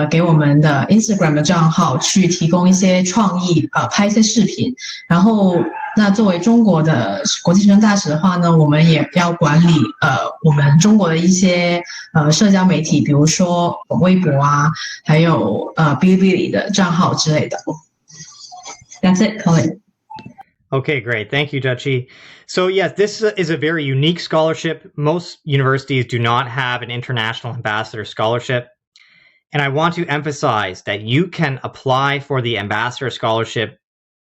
给我们的 Instagram 的账号去提供一些创意，拍一些视频。然后那作为中国的国际学生大使的话呢，我们也要管理我们中国的一些社交媒体，比如说微博啊，还有哔哩哔哩的账号之类的。That's it, Colin. Okay, great. Thank you, Jiaqi. So yes, this is a very unique scholarship. Most universities do not have an international ambassador scholarship. And I want to emphasize that you can apply for the ambassador scholarship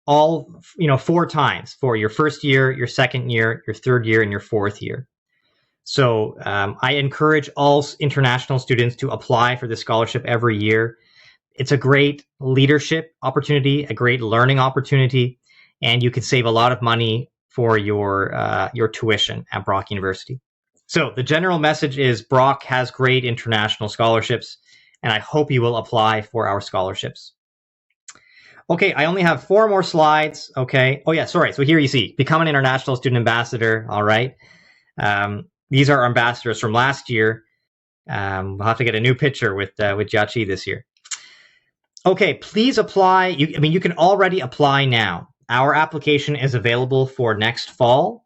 all, 4 times, for your first year, your second year, your third year, and your fourth year. So I encourage all international students to apply for this scholarship every year. It's a great leadership opportunity, a great learning opportunity, and you can save a lot of money for your tuition at Brock University. So the general message is Brock has great international scholarships, and I hope you will apply for our scholarships. Okay, I only have 4 more slides. Okay. Oh yeah, sorry. So here you see, become an international student ambassador. All right. These are our ambassadors from last year. We'll have to get a new picture with Jiaqi this year. Okay, please apply. You can already apply now. Our application is available for next fall,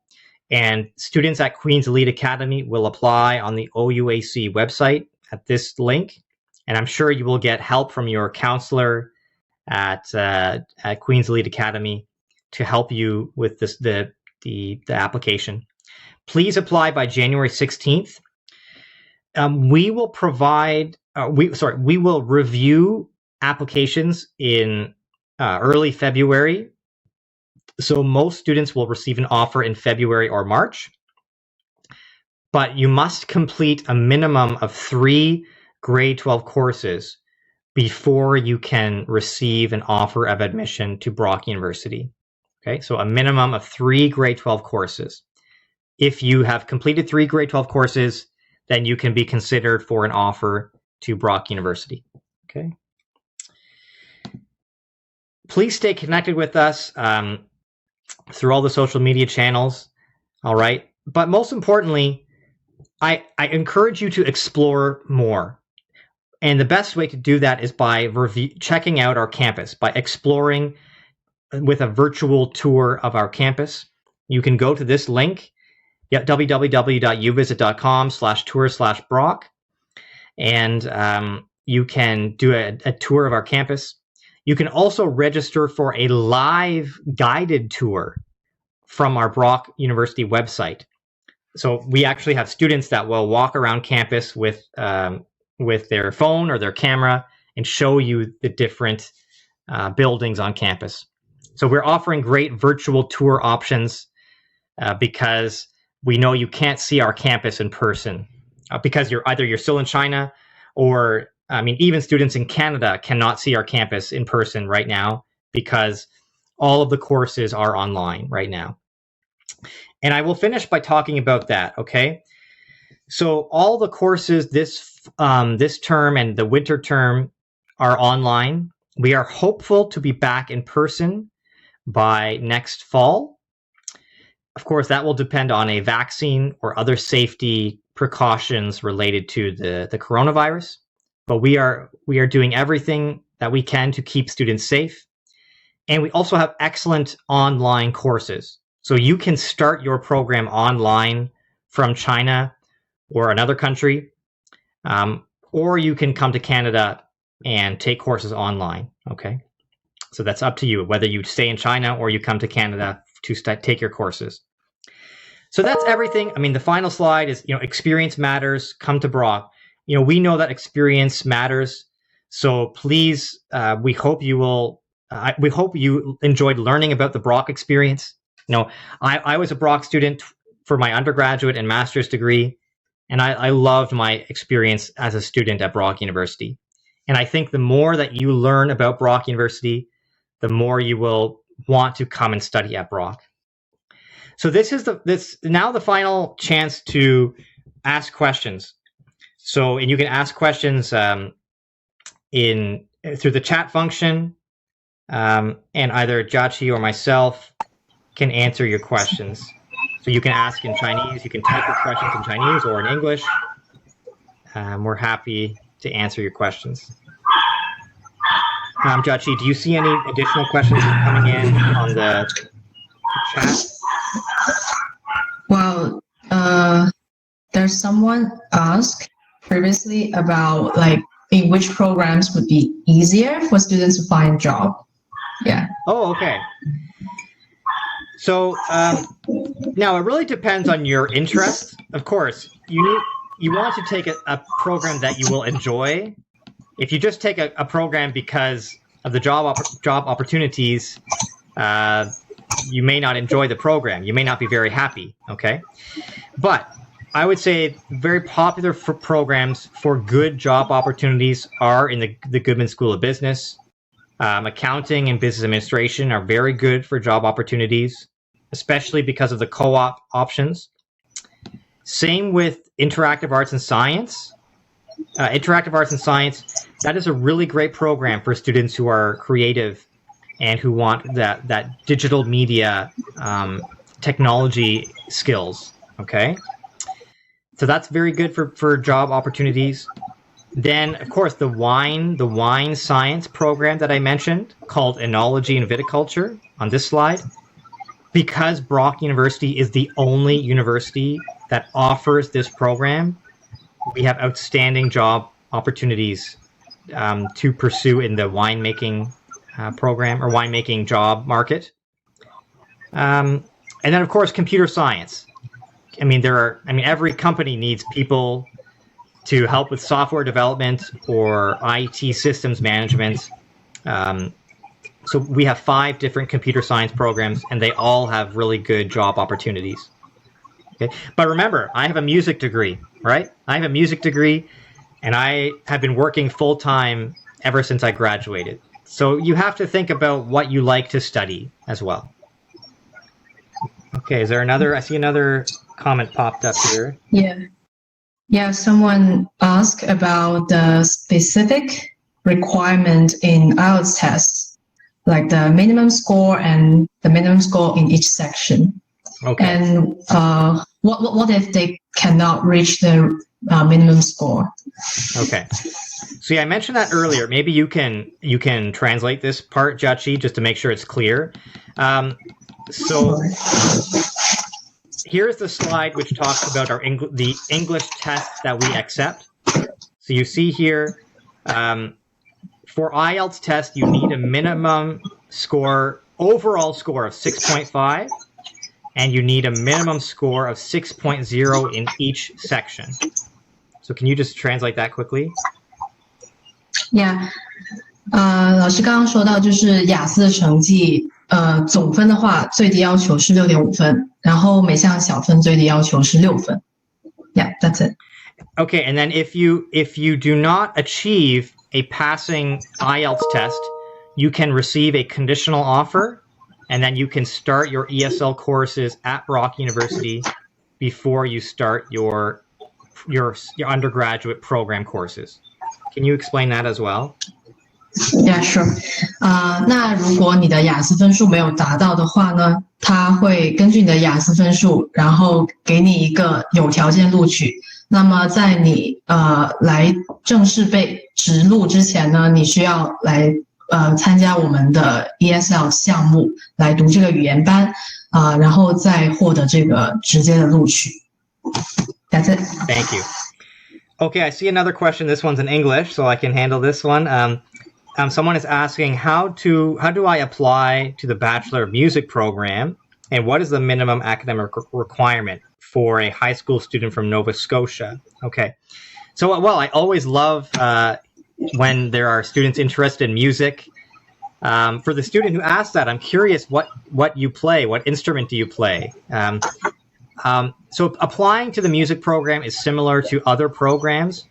and students at Queen's Elite Academy will apply on the OUAC website at this link. And I'm sure you will get help from your counselor at Queen's Elite Academy to help you with the application. Please apply by January 16th. We will provide. We will review applications in early February. So most students will receive an offer in February or March. But you must complete a minimum of 3 grade 12 courses before you can receive an offer of admission to Brock University. Okay, so a minimum of 3 grade 12 courses. If you have completed 3 grade 12 courses, then you can be considered for an offer to Brock University. Okay. Please stay connected with us through all the social media channels. All right. But most importantly, I encourage you to explore more. And the best way to do that is by checking out our campus, by exploring with a virtual tour of our campus. You can go to this link, www.uvisit.com/tour/Brock, and you can do a tour of our campus. You can also register for a live guided tour from our Brock University website. So we actually have students that will walk around campus with their phone or their camera and show you the different buildings on campus. So we're offering great virtual tour options because we know you can't see our campus in person because you're still in China, or even students in Canada cannot see our campus in person right now because all of the courses are online right now. And I will finish by talking about that, okay? So all the courses this term and the winter term are online. We are hopeful to be back in person by next fall. Of course, that will depend on a vaccine or other safety precautions related to the coronavirus, but we are doing everything that we can to keep students safe. And we also have excellent online courses. So you can start your program online from China or another country, or you can come to Canada and take courses online, okay? So that's up to you, whether you stay in China or you come to Canada to take your courses. So that's everything. I mean, the final slide is, experience matters, come to Brock. We know that experience matters. So please, we hope you enjoyed learning about the Brock experience. I was a Brock student for my undergraduate and master's degree, and I loved my experience as a student at Brock University. And I think the more that you learn about Brock University, the more you will want to come and study at Brock. So this is now the final chance to ask questions. So, and you can ask questions through the chat function, and either Jiaqi or myself can answer your questions. So you can ask in Chinese, you can type your questions in Chinese or in English. We're happy to answer your questions. Jiaqi, do you see any additional questions coming in on the chat? Well, there's someone asked previously about in which programs would be easier for students to find a job. Yeah. Oh, okay. So now it really depends on your interest. Of course, you want to take a program that you will enjoy. If you just take a program because of the job opportunities, you may not enjoy the program. You may not be very happy, okay? But I would say very popular programs for good job opportunities are in the Goodman School of Business. Accounting and business administration are very good for job opportunities, especially because of the co-op options. Same with interactive arts and science. Interactive arts and science, that is a really great program for students who are creative and who want that digital media technology skills, okay? So that's very good for job opportunities. Then, of course, the wine science program that I mentioned, called Enology and Viticulture on this slide, because Brock University is the only university that offers this program, we have outstanding job opportunities to pursue in the winemaking program or winemaking job market. And then, of course, computer science. Every company needs people to help with software development or IT systems management. So we have 5 different computer science programs, and they all have really good job opportunities. Okay, but remember, I have a music degree, right? I have a music degree, and I have been working full-time ever since I graduated. So you have to think about what you like to study as well. Okay, I see another comment popped up here. Yeah, someone asked about the specific requirement in IELTS tests, like the minimum score and the minimum score in each section. Okay. And what if they cannot reach the minimum score? Okay. So yeah, I mentioned that earlier. Maybe you can translate this part, Jiaqi, just to make sure it's clear. So here's the slide which talks about the English tests that we accept. So you see here, for IELTS test, you need a minimum score, overall score of 6.5, and you need a minimum score of 6.0 in each section. So can you just translate that quickly? Yeah. 老师刚刚说到，就是雅思的成绩，总分的话，最低要求是6.5分，然后每项小分最低要求是6分。Yeah, that's it. Okay, and then if you do not achieve a passing IELTS test, you can receive a conditional offer, and then you can start your ESL courses at Brock University before you start your undergraduate program courses. Can you explain that as well? Yeah, sure. 那如果你的雅思分数没有达到的话呢，他会根据你的雅思分数，然后给你一个有条件录取，那么在你来正式被直录之前呢，你需要来参加我们的 ESL 项目，来读这个语言班然后再获得这个直接的录取。That's it. Thank you. Okay, I see another question. This one's in English, so I can handle this one. Someone is asking how do I apply to the Bachelor of Music program, and what is the minimum academic requirement for a high school student from Nova Scotia? Okay, so I always love when there are students interested in music. For the student who asked that, I'm curious what you play. What instrument do you play? So applying to the music program is similar to other programs.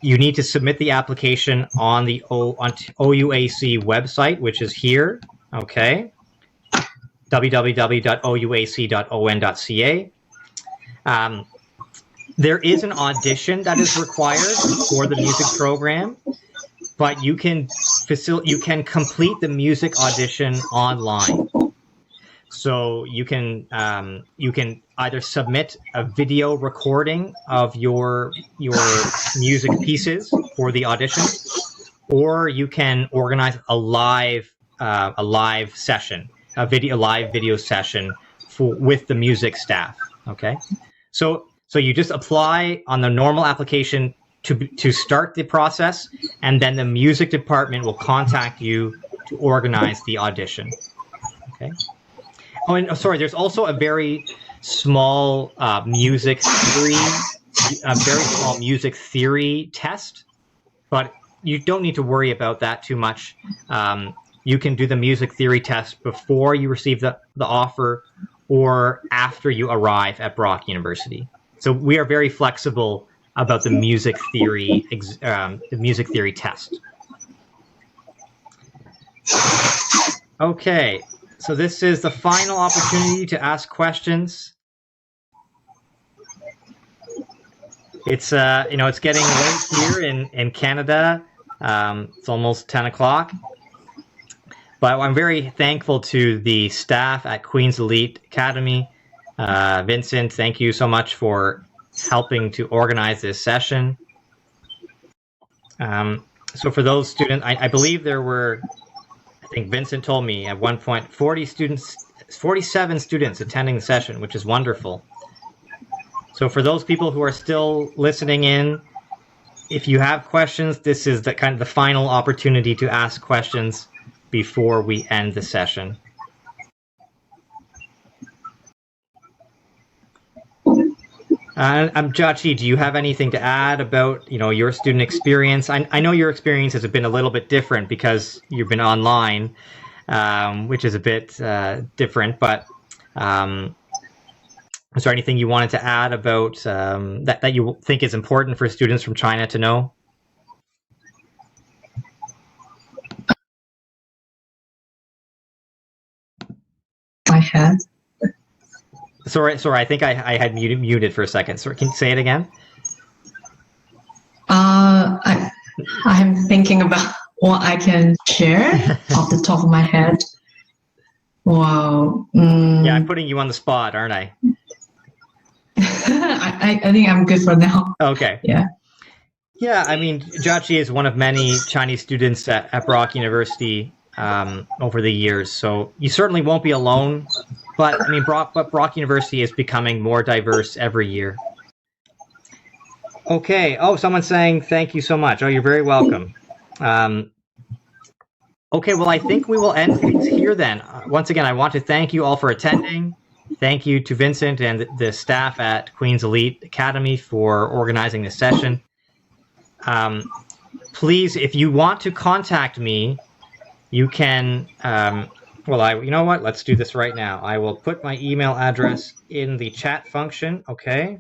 You need to submit the application on the OUAC website, which is here, okay, www.ouac.on.ca. There is an audition that is required for the music program, but you can complete the music audition online. So you can either submit a video recording of your music pieces for the audition, or you can organize a live session, a live video session with the music staff. Okay, so you just apply on the normal application to start the process, and then the music department will contact you to organize the audition. Okay. Oh, and sorry, there's also a very small music theory test, but you don't need to worry about that too much. You can do the music theory test before you receive the offer or after you arrive at Brock University. So we are very flexible about the music theory test. Okay. So this is the final opportunity to ask questions. It's it's getting late here in Canada. It's almost 10 o'clock. But I'm very thankful to the staff at Queen's Elite Academy. Vincent, thank you so much for helping to organize this session. So for those students, I believe there were, I think Vincent told me at one point, 47 students attending the session, which is wonderful. So for those people who are still listening in, if you have questions, this is the final opportunity to ask questions before we end the session. Jachi, do you have anything to add about your student experience? I know your experience has been a little bit different because you've been online, which is a bit different. But is there anything you wanted to add about that you think is important for students from China to know? I had. Sorry. I think I had muted for a second. Sorry, can you say it again? I'm thinking about what I can share off the top of my head. Wow. Yeah, I'm putting you on the spot, aren't I? I think I'm good for now. Okay. Yeah. Yeah, I mean, Jachi is one of many Chinese students at Brock University over the years, so you certainly won't be alone. But I mean, Brock University is becoming more diverse every year. Okay. Oh, someone's saying thank you so much. Oh, you're very welcome. Okay, well, I think we will end things here then. Once again, I want to thank you all for attending. Thank you to Vincent and the staff at Queen's Elite Academy for organizing this session. Please, if you want to contact me, you can... you know what? Let's do this right now. I will put my email address in the chat function, okay?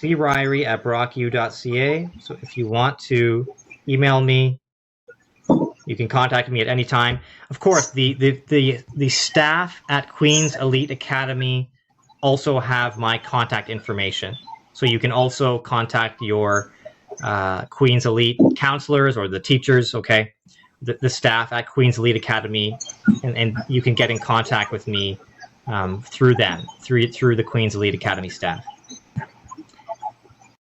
cryrie@brocku.ca. So if you want to email me, you can contact me at any time. Of course, the staff at Queen's Elite Academy also have my contact information. So you can also contact your Queen's Elite counselors or the teachers, okay? The staff at Queen's Elite Academy, and you can get in contact with me through them, through the Queen's Elite Academy staff.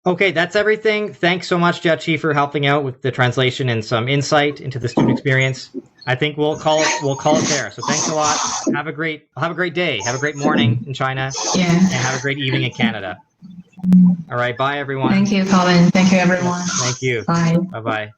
Okay, that's everything. Thanks so much, Jiaqi, for helping out with the translation and some insight into the student experience. I think we'll call it there. So thanks a lot. Have a great day. Have a great morning in China. Yeah. And have a great evening in Canada. All right, bye everyone. Thank you, Colin. Thank you, everyone. Thank you. Bye. Bye-bye.